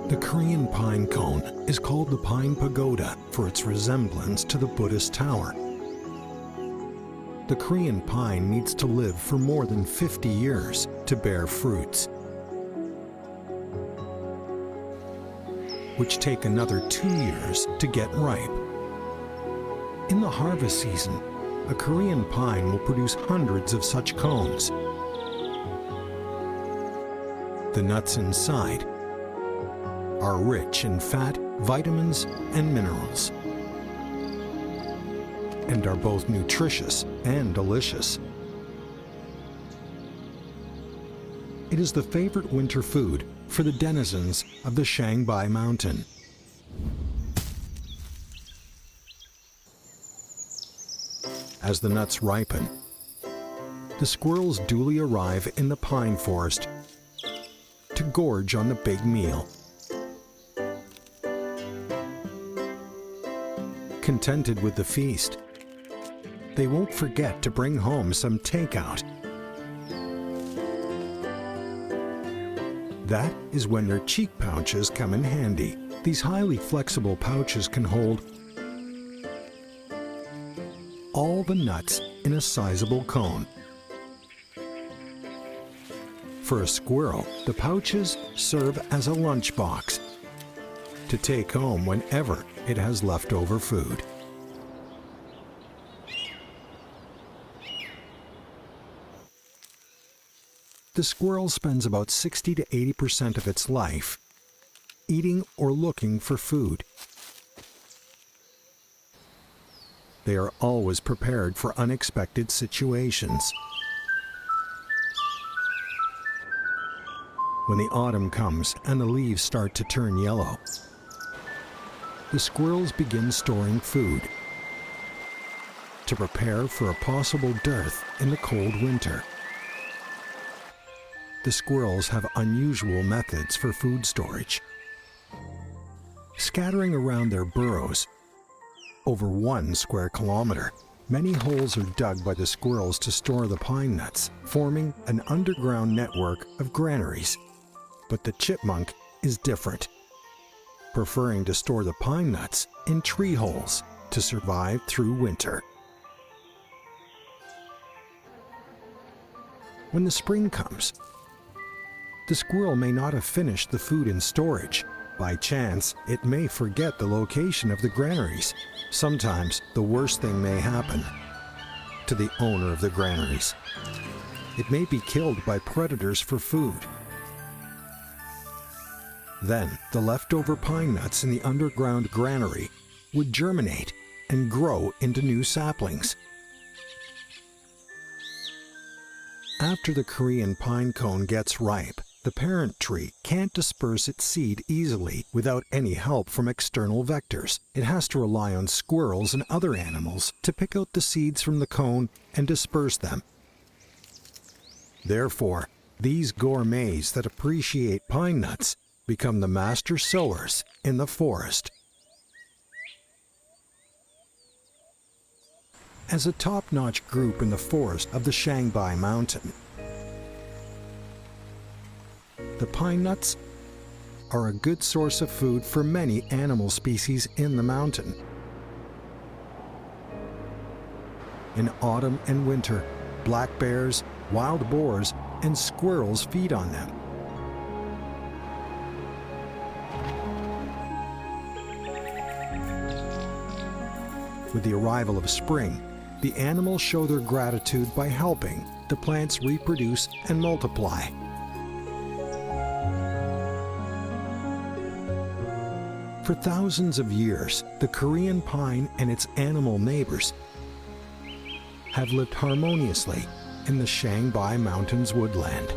The Korean pine cone is called the Pine Pagoda for its resemblance to the Buddhist tower. The Korean pine needs to live for more than 50 years to bear fruits, which take another 2 years to get ripe. In the harvest season, a Korean pine will produce hundreds of such cones. The nuts inside are rich in fat, vitamins, and minerals, and are both nutritious and delicious. It is the favorite winter food for the denizens of the Changbai mountain. As the nuts ripen, the squirrels duly arrive in the pine forest to gorge on the big meal. Contented with the feast, they won't forget to bring home some takeout. That is when their cheek pouches come in handy. These highly flexible pouches can hold all the nuts in a sizable cone. For a squirrel, the pouches serve as a lunchbox to take home whenever it has leftover food. The squirrel spends about 60 to 80% of its life eating or looking for food. They are always prepared for unexpected situations. When the autumn comes and the leaves start to turn yellow, the squirrels begin storing food to prepare for a possible dearth in the cold winter. The squirrels have unusual methods for food storage. Scattering around their burrows over 1 square kilometer, many holes are dug by the squirrels to store the pine nuts, forming an underground network of granaries. But the chipmunk is different, preferring to store the pine nuts in tree holes to survive through winter. When the spring comes, the squirrel may not have finished the food in storage. By chance, it may forget the location of the granaries. Sometimes the worst thing may happen to the owner of the granaries. It may be killed by predators for food. Then the leftover pine nuts in the underground granary would germinate and grow into new saplings. After the Korean pine cone gets ripe, the parent tree can't disperse its seed easily without any help from external vectors. It has to rely on squirrels and other animals to pick out the seeds from the cone and disperse them. Therefore, these gourmets that appreciate pine nuts become the master sowers in the forest. As a top-notch group in the forest of the Changbai mountain, the pine nuts are a good source of food for many animal species in the mountain. In autumn and winter, black bears, wild boars, and squirrels feed on them. With the arrival of spring, the animals show their gratitude by helping the plants reproduce and multiply. For thousands of years, the Korean pine and its animal neighbors have lived harmoniously in the Changbai Mountains woodland.